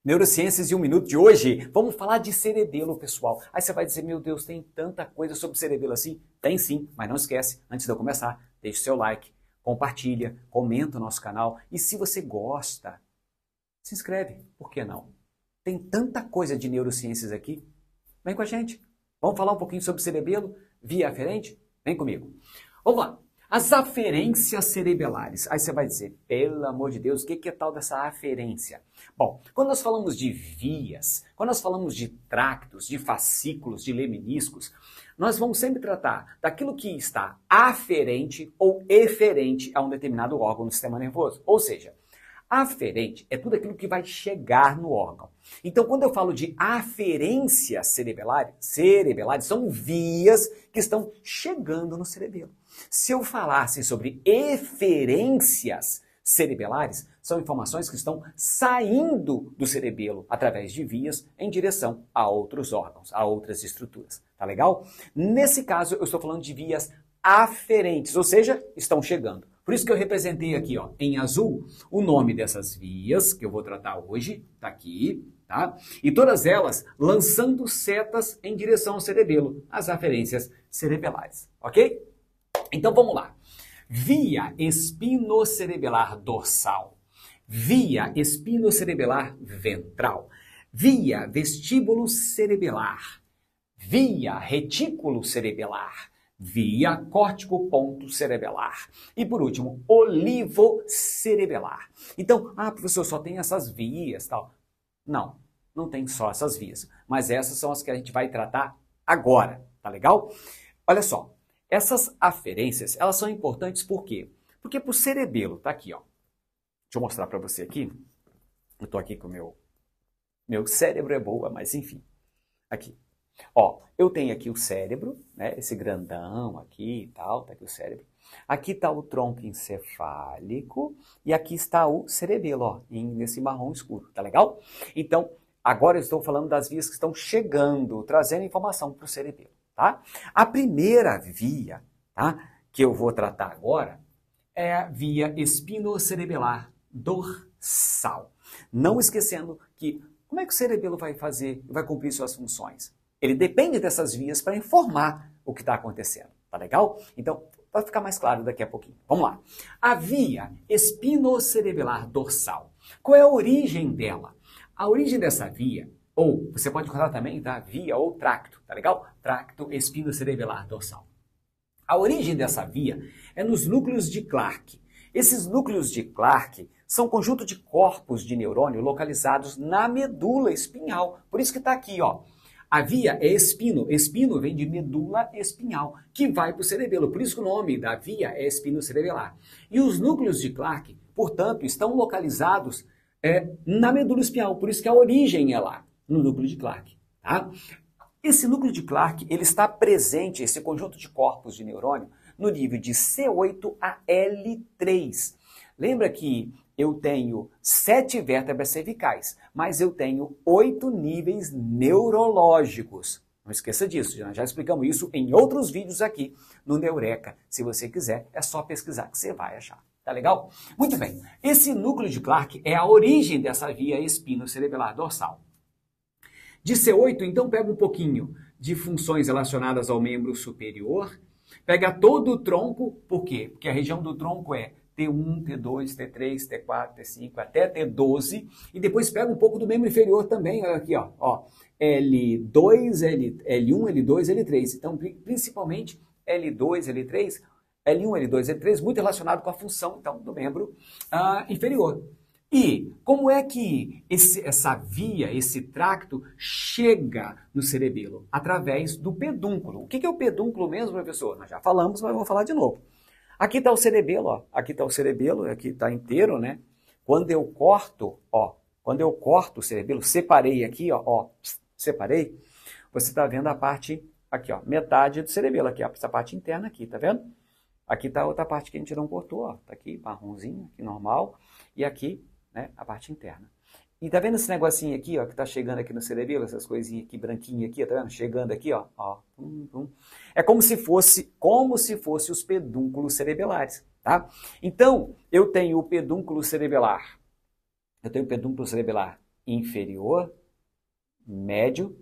Neurociências em um minuto de hoje, vamos falar de cerebelo, pessoal. Aí você vai dizer, meu Deus, tem tanta coisa sobre cerebelo assim? Tem sim, mas não esquece, antes de eu começar, deixe seu like, compartilha, comenta o nosso canal e se você gosta, se inscreve, por que não? Tem tanta coisa de neurociências aqui, vem com a gente. Vamos falar um pouquinho sobre cerebelo, via aferente? Vem comigo. Vamos lá. As aferências cerebelares. Aí você vai dizer, pelo amor de Deus, o que é tal dessa aferência? Bom, quando nós falamos de vias, quando nós falamos de tractos, de fascículos, de lemniscos, nós vamos sempre tratar daquilo que está aferente ou eferente a um determinado órgão do sistema nervoso. Ou seja, aferente é tudo aquilo que vai chegar no órgão. Então, quando eu falo de aferências cerebelares são vias que estão chegando no cerebelo. Se eu falasse sobre eferências cerebelares, são informações que estão saindo do cerebelo através de vias em direção a outros órgãos, a outras estruturas. Tá legal? Nesse caso, eu estou falando de vias aferentes, ou seja, estão chegando. Por isso que eu representei aqui, ó, em azul, o nome dessas vias que eu vou tratar hoje, tá aqui, tá? E todas elas lançando setas em direção ao cerebelo, as aferências cerebelares, ok? Então vamos lá. Via espinocerebelar dorsal, via espinocerebelar ventral, via vestíbulo cerebelar, via retículo cerebelar, via córtico ponto cerebelar e por último, olivo cerebelar. Então, professor, só tem essas vias, tal. Não, não tem só essas vias, mas essas são as que a gente vai tratar agora, tá legal? Olha só, essas aferências, elas são importantes por quê? Porque pro cerebelo, tá aqui, ó. Deixa eu mostrar para você aqui. Eu tô aqui com o meu cérebro é boa, mas enfim. Aqui. Ó, eu tenho aqui o cérebro, né, esse grandão aqui e tal, tá aqui o cérebro. Aqui está o tronco encefálico e aqui está o cerebelo, ó, nesse marrom escuro, tá legal? Então, agora eu estou falando das vias que estão chegando, trazendo informação para o cerebelo, tá? A primeira via, tá, que eu vou tratar agora é a via espinocerebelar dorsal. Não esquecendo que como é que o cerebelo vai cumprir suas funções? Ele depende dessas vias para informar o que está acontecendo, tá legal? Então, vai ficar mais claro daqui a pouquinho. Vamos lá. A via espinocerebelar dorsal. Qual é a origem dela? A origem dessa via, ou você pode encontrar também da via ou tracto, tá legal? Tracto espinocerebelar dorsal. A origem dessa via é nos núcleos de Clark. Esses núcleos de Clark são um conjunto de corpos de neurônio localizados na medula espinhal. Por isso que está aqui, ó. A via é espino. Espino vem de medula espinhal, que vai para o cerebelo. Por isso que o nome da via é espinocerebelar. E os núcleos de Clark, portanto, estão localizados na medula espinhal. Por isso que a origem é lá, no núcleo de Clark. Tá? Esse núcleo de Clark, ele está presente, esse conjunto de corpos de neurônio, no nível de C8 a L3. Lembra que eu tenho 7 vértebras cervicais, mas eu tenho 8 níveis neurológicos. Não esqueça disso, já explicamos isso em outros vídeos aqui no Neureka. Se você quiser, é só pesquisar que você vai achar. Tá legal? Muito bem. Esse núcleo de Clark é a origem dessa via espinocerebelar dorsal. De C8, então, pega um pouquinho de funções relacionadas ao membro superior, pega todo o tronco, por quê? Porque a região do tronco é T1, T2, T3, T4, T5, até T12, e depois pega um pouco do membro inferior também, olha aqui, ó, L2, L1, L2, L3. Então, principalmente L2, L3, L1, L2, L3, muito relacionado com a função, então, do membro inferior. E como é que essa via, esse tracto, chega no cerebelo? Através do pedúnculo. O que é o pedúnculo mesmo, professor? Nós já falamos, mas vamos falar de novo. Aqui está o cerebelo, ó. Aqui está o cerebelo, aqui está inteiro, né? Quando eu corto, ó, quando eu corto o cerebelo, separei aqui, ó, separei, você está vendo a parte, aqui, ó, metade do cerebelo, aqui, ó, essa parte interna aqui, tá vendo? Aqui está a outra parte que a gente não cortou, ó, tá aqui, marronzinho, aqui normal, e aqui, né, a parte interna. E tá vendo esse negocinho aqui, ó, que tá chegando aqui no cerebelo, essas coisinhas aqui, branquinhas aqui, tá vendo? Chegando aqui, ó. É como se fosse os pedúnculos cerebelares, tá? Então, eu tenho o pedúnculo cerebelar inferior, médio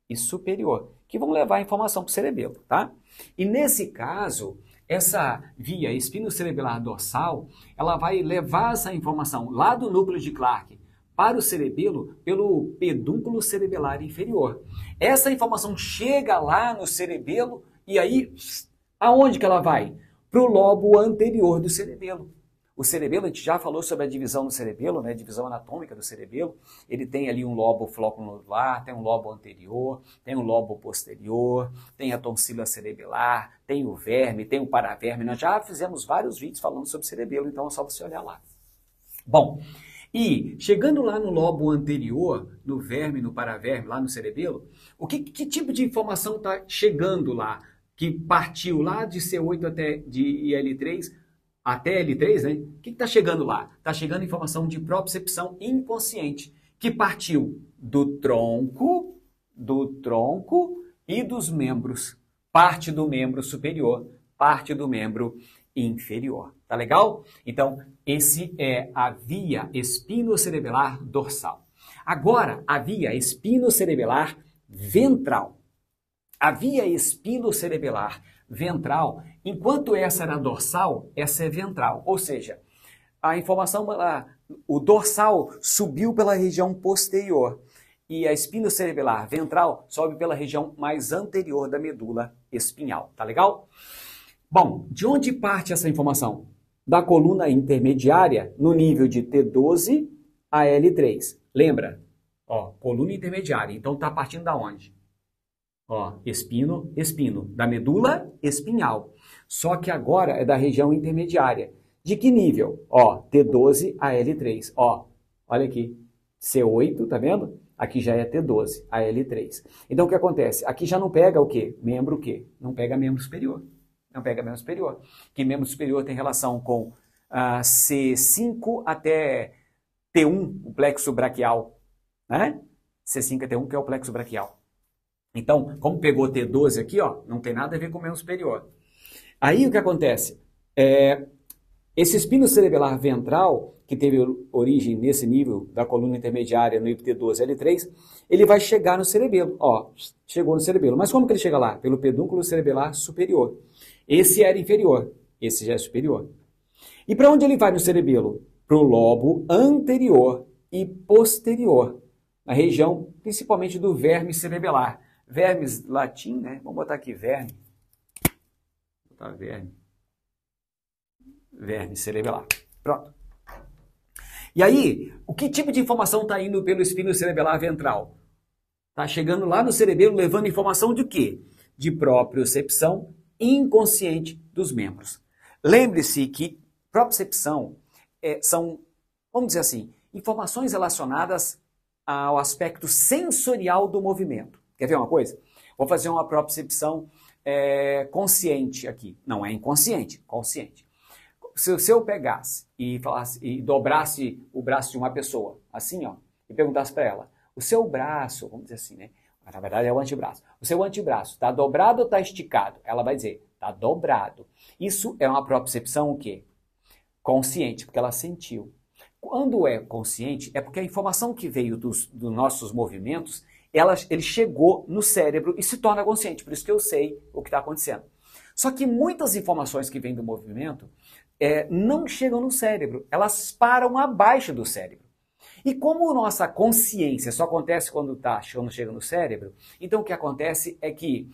e superior, que vão levar a informação para o cerebelo, tá? E nesse caso, essa via espinocerebelar dorsal, ela vai levar essa informação lá do núcleo de Clark para o cerebelo pelo pedúnculo cerebelar inferior. Essa informação chega lá no cerebelo e aí, aonde que ela vai? Para o lobo anterior do cerebelo. O cerebelo, a gente já falou sobre a divisão do cerebelo, né? Divisão anatômica do cerebelo. Ele tem ali um lobo flóculo-nodular, tem um lobo anterior, tem um lobo posterior, tem a tonsila cerebelar, tem o verme, tem o paraverme. Nós já fizemos vários vídeos falando sobre cerebelo, então é só você olhar lá. Bom, e chegando lá no lobo anterior, no verme, no paraverme, lá no cerebelo, que tipo de informação está chegando lá? Que partiu lá de C8 até de L3, até L3, né? O que está chegando lá? Está chegando informação de propriocepção inconsciente, que partiu do tronco e dos membros. Parte do membro superior, parte do membro inferior. Tá legal? Então, esse é a via espinocerebelar dorsal. Agora, a via espinocerebelar ventral. A via espinocerebelar ventral, enquanto essa era dorsal, essa é ventral. Ou seja, a informação, o dorsal subiu pela região posterior e a espinocerebelar ventral sobe pela região mais anterior da medula espinhal. Tá legal? Bom, de onde parte essa informação? Da coluna intermediária no nível de T12 a L3. Lembra? Ó, coluna intermediária. Então está partindo da onde? Ó, espino, da medula espinhal. Só que agora é da região intermediária. De que nível? Ó, T12 a L3. Ó, olha aqui, C8, tá vendo? Aqui já é T12 a L3. Então o que acontece? Aqui já não pega o quê? Membro o quê? Não pega membro superior. Não pega membro superior. Que membro superior tem relação com C5 até T1, o plexo braquial, né? C5 até T1, que é o plexo braquial. Então, como pegou T12 aqui, ó, não tem nada a ver com o membro superior. Aí o que acontece? Esse espinocerebelar ventral, que teve origem nesse nível da coluna intermediária no T12L3, ele vai chegar no cerebelo. Ó, chegou no cerebelo. Mas como que ele chega lá? Pelo pedúnculo cerebelar superior. Esse era inferior, esse já é superior. E para onde ele vai no cerebelo? Para o lobo anterior e posterior, na região principalmente do verme cerebelar. Vermes latim, né? Vamos botar aqui verme. Vou botar verme. Verme cerebelar. Pronto. E aí, o que tipo de informação está indo pelo espinocerebelar ventral? Está chegando lá no cerebelo, levando informação de quê? De propriocepção inconsciente dos membros. Lembre-se que propriocepção são, vamos dizer assim, informações relacionadas ao aspecto sensorial do movimento. Quer ver uma coisa? Vou fazer uma propriocepção consciente aqui. Não é inconsciente, consciente. Se eu pegasse e falasse e dobrasse o braço de uma pessoa, assim, ó, e perguntasse para ela, o seu braço, vamos dizer assim, né? Mas na verdade é o antebraço. O seu antebraço está dobrado ou está esticado? Ela vai dizer, está dobrado. Isso é uma propriocepção o quê? Consciente, porque ela sentiu. Quando é consciente, é porque a informação que veio dos nossos movimentos, ele chegou no cérebro e se torna consciente. Por isso que eu sei o que está acontecendo. Só que muitas informações que vêm do movimento não chegam no cérebro. Elas param abaixo do cérebro. E como nossa consciência só acontece quando chega no cérebro, então o que acontece é que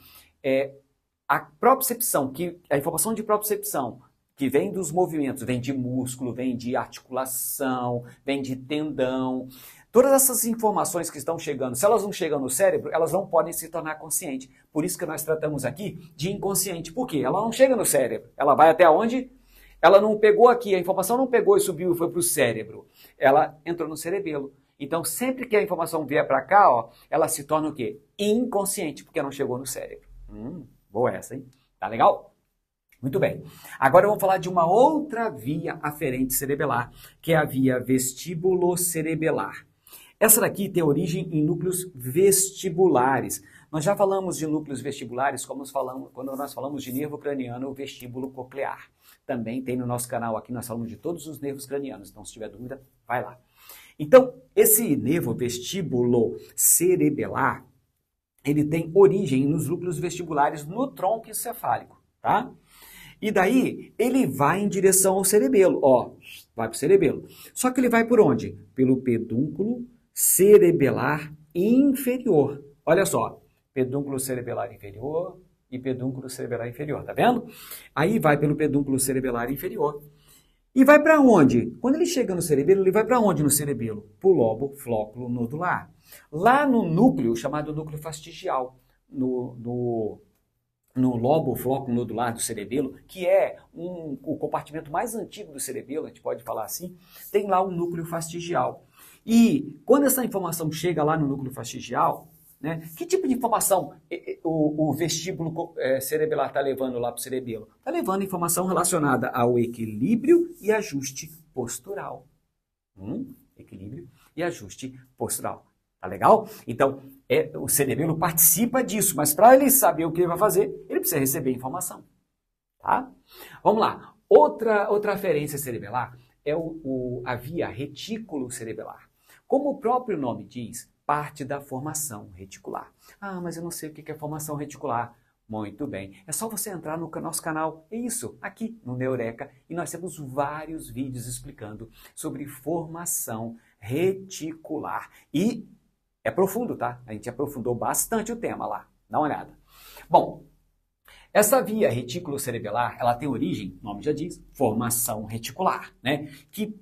a propriocepção, a informação de propriocepção que vem dos movimentos, vem de músculo, vem de articulação, vem de tendão. Todas essas informações que estão chegando, se elas não chegam no cérebro, elas não podem se tornar consciente. Por isso que nós tratamos aqui de inconsciente. Por quê? Ela não chega no cérebro. Ela vai até onde? Ela não pegou aqui, a informação não pegou e subiu e foi para o cérebro. Ela entrou no cerebelo. Então, sempre que a informação vier para cá, ó, ela se torna o quê? Inconsciente, porque não chegou no cérebro. Boa essa, hein? Tá legal? Muito bem. Agora vamos falar de uma outra via aferente cerebelar, que é a via vestibulocerebelar. Essa daqui tem origem em núcleos vestibulares. Nós já falamos de núcleos vestibulares quando nós falamos de nervo craniano, o vestíbulo coclear. Também tem no nosso canal aqui, nós falamos de todos os nervos cranianos. Então, se tiver dúvida, vai lá. Então, esse nervo vestíbulo cerebelar, ele tem origem nos núcleos vestibulares no tronco encefálico, tá? E daí, ele vai em direção ao cerebelo, ó, vai para o cerebelo. Só que ele vai por onde? Pelo pedúnculo cerebelar inferior. Olha só, pedúnculo cerebelar inferior e pedúnculo cerebelar inferior, tá vendo? Aí vai pelo pedúnculo cerebelar inferior. E vai para onde? Quando ele chega no cerebelo, ele vai para onde no cerebelo? Para o lobo flóculo nodular. Lá no núcleo, chamado núcleo fastigial, no lobo flóculo nodular do cerebelo, que é o compartimento mais antigo do cerebelo, a gente pode falar assim, tem lá o núcleo fastigial. E quando essa informação chega lá no núcleo fastigial, né, que tipo de informação o vestíbulo cerebelar está levando lá para o cerebelo? Está levando informação relacionada ao equilíbrio e ajuste postural. Equilíbrio e ajuste postural. Tá legal? Então, o cerebelo participa disso, mas para ele saber o que ele vai fazer, ele precisa receber informação. Tá? Vamos lá. Outra aferência cerebelar é a via retículo cerebelar. Como o próprio nome diz, parte da formação reticular. Ah, mas eu não sei o que é formação reticular. Muito bem, é só você entrar no nosso canal, é isso, aqui no Neureka, e nós temos vários vídeos explicando sobre formação reticular. E é profundo, tá? A gente aprofundou bastante o tema lá, dá uma olhada. Bom, essa via retículo cerebelar, ela tem origem, o nome já diz, formação reticular, né? Que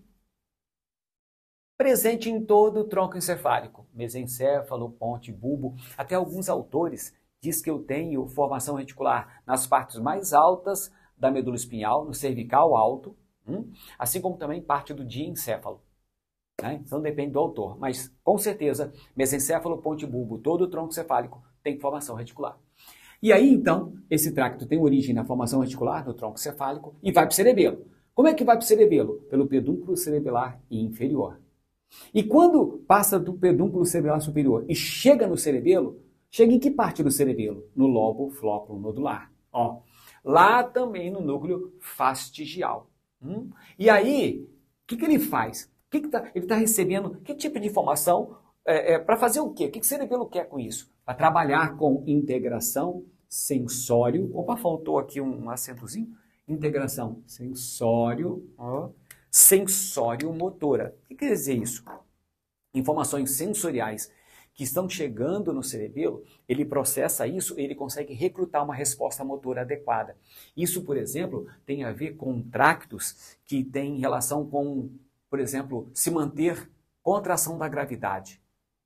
presente em todo o tronco encefálico, mesencéfalo, ponte, bulbo. Até alguns autores diz que eu tenho formação reticular nas partes mais altas da medula espinhal, no cervical alto, assim como também parte do diencéfalo. Né? Então depende do autor, mas com certeza, mesencéfalo, ponte, bulbo, todo o tronco cefálico tem formação reticular. E aí então, esse tracto tem origem na formação reticular do tronco cefálico e vai para o cerebelo. Como é que vai para o cerebelo? Pelo pedúnculo cerebelar inferior. E quando passa do pedúnculo cerebelar superior e chega no cerebelo, chega em que parte do cerebelo? No lobo flóculo nodular. Ó, lá também no núcleo fastigial. E aí, o que ele faz? Ele está recebendo que tipo de informação para fazer o quê? O que o cerebelo quer com isso? Para trabalhar com integração sensório. Opa, faltou aqui um acentozinho. Integração sensório, ó, sensório-motora. O que quer dizer isso? Informações sensoriais que estão chegando no cerebelo, ele processa isso, ele consegue recrutar uma resposta motora adequada. Isso, por exemplo, tem a ver com tractos que têm relação com, por exemplo, se manter contra a ação da gravidade.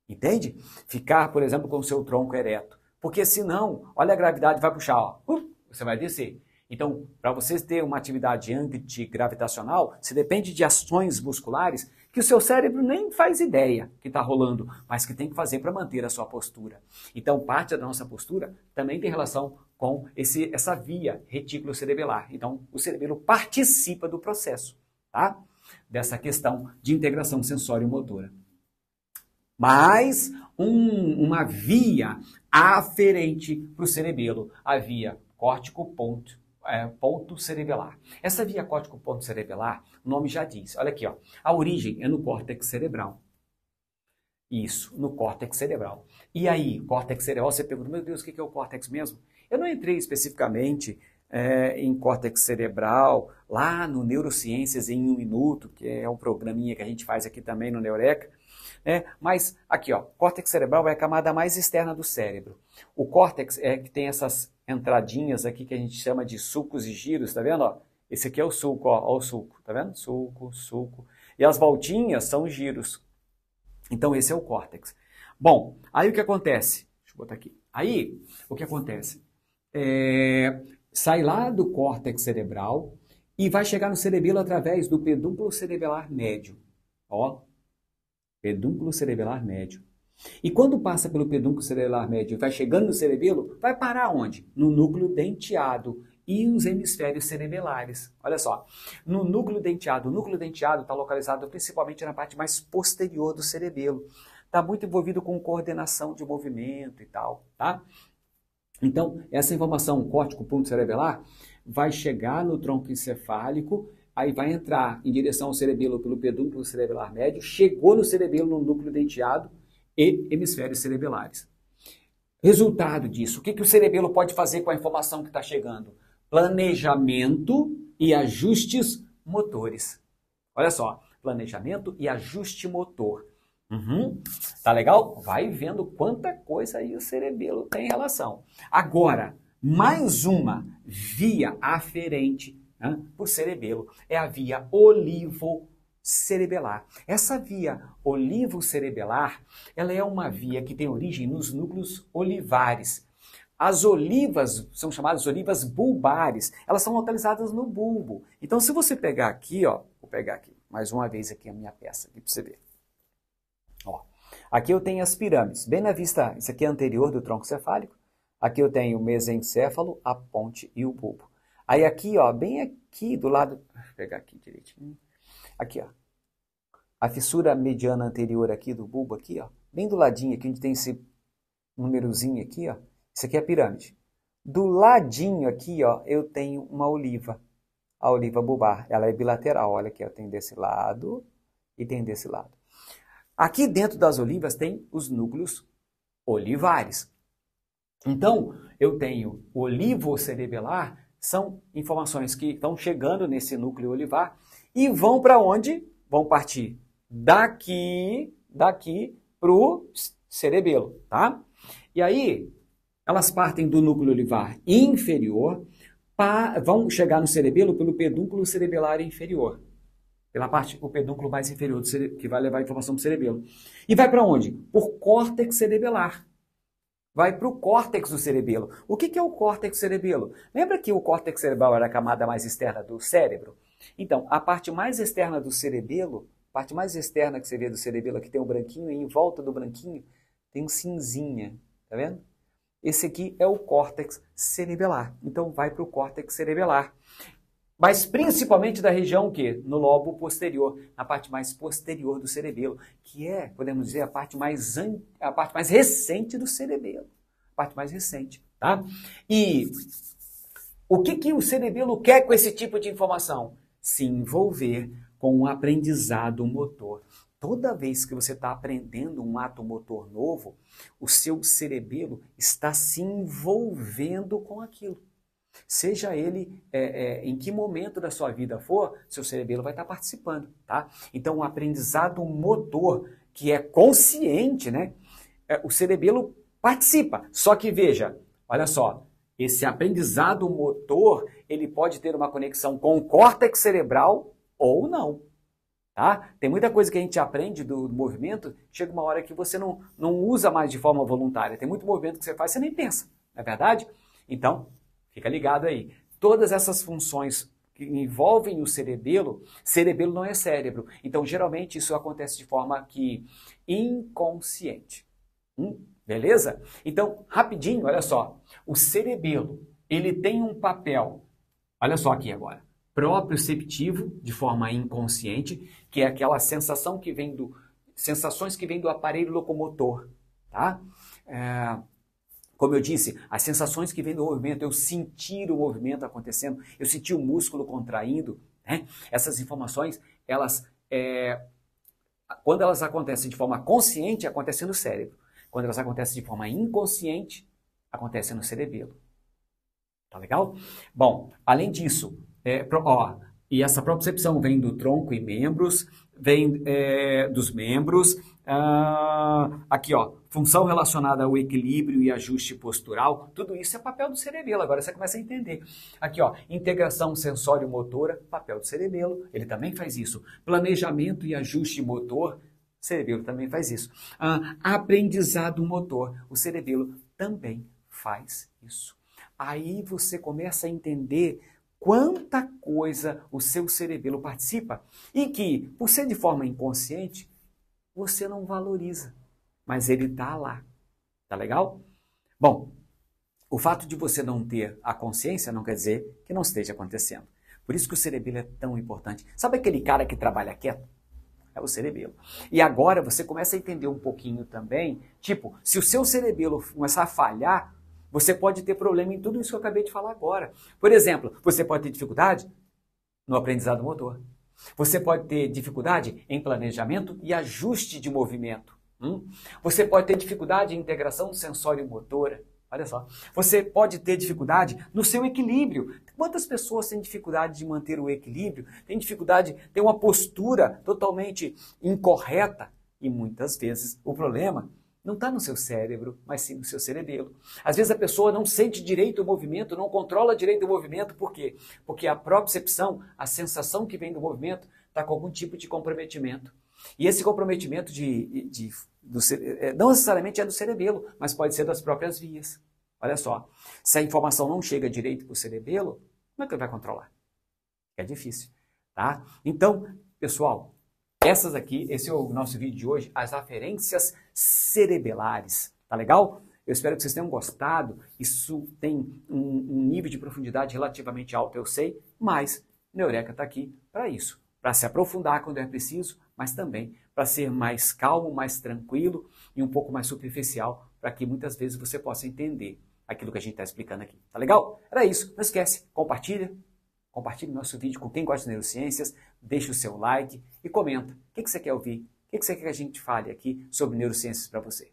Entende? Ficar, por exemplo, com o seu tronco ereto. Porque senão, olha a gravidade vai puxar, ó, você vai descer. Então, para você ter uma atividade antigravitacional, você depende de ações musculares que o seu cérebro nem faz ideia que está rolando, mas que tem que fazer para manter a sua postura. Então, parte da nossa postura também tem relação com essa via retículo cerebelar. Então, o cerebelo participa do processo, tá? Dessa questão de integração sensório-motora. Mas uma via aferente para o cerebelo, a via córtico-ponto cerebelar. Essa via córtico-ponto cerebelar, o nome já diz. Olha aqui, ó, a origem é no córtex cerebral. Isso, no córtex cerebral. E aí, córtex cerebral, você pergunta, meu Deus, o que é o córtex mesmo? Eu não entrei especificamente em córtex cerebral, lá no Neurociências em 1 Minuto, que é um programinha que a gente faz aqui também no Neureka. Mas aqui, ó, córtex cerebral é a camada mais externa do cérebro. O córtex é que tem essas entradinhas aqui que a gente chama de sulcos e giros, tá vendo? Ó? Esse aqui é o sulco, ó o sulco, tá vendo? Sulco, sulco. E as voltinhas são os giros. Então esse é o córtex. Bom, aí o que acontece? Deixa eu botar aqui. Aí, o que acontece? Sai lá do córtex cerebral e vai chegar no cerebelo através do pedúnculo cerebelar médio. Ó, pedúnculo cerebelar médio. E quando passa pelo pedúnculo cerebelar médio e vai chegando no cerebelo, vai parar onde? No núcleo denteado e os hemisférios cerebelares. Olha só, no núcleo denteado. O núcleo denteado está localizado principalmente na parte mais posterior do cerebelo. Está muito envolvido com coordenação de movimento e tal, tá? Então, essa informação córtico-ponto cerebelar vai chegar no tronco encefálico aí vai entrar em direção ao cerebelo pelo pedúnculo cerebelar médio, chegou no cerebelo no núcleo denteado e hemisférios cerebelares. Resultado disso, o que o cerebelo pode fazer com a informação que está chegando? Planejamento e ajustes motores. Olha só, planejamento e ajuste motor. Tá legal? Vai vendo quanta coisa aí o cerebelo tem em relação. Agora, mais uma via aferente por cerebelo é a via olivocerebelar. Essa via olivocerebelar, ela é uma via que tem origem nos núcleos olivares. As olivas são chamadas olivas bulbares. Elas são localizadas no bulbo. Então, se você pegar aqui, ó, vou pegar aqui mais uma vez aqui a minha peça aqui para você ver. Ó, aqui eu tenho as pirâmides, bem na vista, isso aqui é anterior do tronco cefálico. Aqui eu tenho o mesencéfalo, a ponte e o bulbo. Aí aqui, ó, bem aqui do lado, vou pegar aqui direitinho. Aqui, ó, a fissura mediana anterior aqui do bulbo aqui, ó, bem do ladinho aqui, onde tem esse númerozinho aqui, ó. Isso aqui é a pirâmide. Do ladinho aqui, ó, eu tenho uma oliva, a oliva bulbar. Ela é bilateral, olha aqui, ó, tem desse lado e tem desse lado. Aqui dentro das olivas tem os núcleos olivares. Então, eu tenho olivocerebelar, são informações que estão chegando nesse núcleo olivar e vão para onde? Vão partir daqui para o cerebelo, tá? E aí, elas partem do núcleo olivar inferior, vão chegar no cerebelo pelo pedúnculo cerebelar inferior. Pela parte, o pedúnculo mais inferior, que vai levar a informação para o cerebelo. E vai para onde? Por córtex cerebelar. Vai para o córtex do cerebelo. O que é o córtex cerebelo? Lembra que o córtex cerebral era a camada mais externa do cérebro? Então, a parte mais externa do cerebelo, a parte mais externa que você vê do cerebelo, aqui tem um branquinho, e em volta do branquinho tem um cinzinha, tá vendo? Esse aqui é o córtex cerebelar. Então, vai para o córtex cerebelar. Mas principalmente da região que no lobo posterior, na parte mais posterior do cerebelo, que é, podemos dizer, a parte mais recente do cerebelo. A parte mais recente, tá? E o que o cerebelo quer com esse tipo de informação? Se envolver com o aprendizado motor. Toda vez que você está aprendendo um ato motor novo, o seu cerebelo está se envolvendo com aquilo. Seja ele em que momento da sua vida for, seu cerebelo vai estar participando, tá? Então, o aprendizado motor, que é consciente, né? O cerebelo participa. Só que, veja, olha só, esse aprendizado motor, ele pode ter uma conexão com o córtex cerebral ou não, tá? Tem muita coisa que a gente aprende do movimento, chega uma hora que você não usa mais de forma voluntária. Tem muito movimento que você faz, você nem pensa, não é verdade? Então, fica ligado aí. Todas essas funções que envolvem o cerebelo não é cérebro. Então, geralmente, isso acontece de forma inconsciente. Beleza? Então, rapidinho, olha só. O cerebelo, ele tem um papel, olha só aqui agora, proprioceptivo, de forma inconsciente, que é aquela sensação que vem sensações que vêm do aparelho locomotor, tá? Como eu disse, as sensações que vêm do movimento, eu sentir o movimento acontecendo, eu sentir o músculo contraindo, né? Essas informações, quando elas acontecem de forma consciente, acontecem no cérebro. Quando elas acontecem de forma inconsciente, acontecem no cerebelo. Tá legal? Bom, além disso, e essa propriocepção vem do tronco e membros, vem dos membros, aqui ó, função relacionada ao equilíbrio e ajuste postural, tudo isso é papel do cerebelo, agora você começa a entender. Aqui ó, integração sensório-motora, papel do cerebelo, ele também faz isso. Planejamento e ajuste motor, o cerebelo também faz isso. Aprendizado motor, o cerebelo também faz isso. Aí você começa a entender quanta coisa o seu cerebelo participa e que, por ser de forma inconsciente, você não valoriza, mas ele está lá. Tá legal? Bom, o fato de você não ter a consciência não quer dizer que não esteja acontecendo. Por isso que o cerebelo é tão importante. Sabe aquele cara que trabalha quieto? É o cerebelo. E agora você começa a entender um pouquinho também, tipo, se o seu cerebelo começar a falhar, você pode ter problema em tudo isso que eu acabei de falar agora. Por exemplo, você pode ter dificuldade no aprendizado motor. Você pode ter dificuldade em planejamento e ajuste de movimento. Você pode ter dificuldade em integração sensório-motora. Olha só. Você pode ter dificuldade no seu equilíbrio. Quantas pessoas têm dificuldade de manter o equilíbrio? Têm dificuldade de ter uma postura totalmente incorreta? E muitas vezes o problema não está no seu cérebro, mas sim no seu cerebelo. Às vezes a pessoa não sente direito o movimento, não controla direito o movimento. Por quê? Porque a propriocepção, a sensação que vem do movimento, está com algum tipo de comprometimento. E esse comprometimento não necessariamente é do cerebelo, mas pode ser das próprias vias. Olha só, se a informação não chega direito para o cerebelo, como é que ele vai controlar? É difícil, tá? Então, pessoal, esse é o nosso vídeo de hoje, as aferências cerebelares, tá legal? Eu espero que vocês tenham gostado. Isso tem um nível de profundidade relativamente alto, eu sei, mas Neureka está aqui para isso, para se aprofundar quando é preciso, mas também para ser mais calmo, mais tranquilo e um pouco mais superficial, para que muitas vezes você possa entender aquilo que a gente está explicando aqui. Tá legal? Era isso. Não esquece, compartilhe nosso vídeo com quem gosta de neurociências, deixa o seu like e comenta. O que você quer ouvir? O que você quer que a gente fale aqui sobre neurociências para você?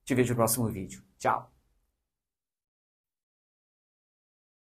Te vejo no próximo vídeo. Tchau!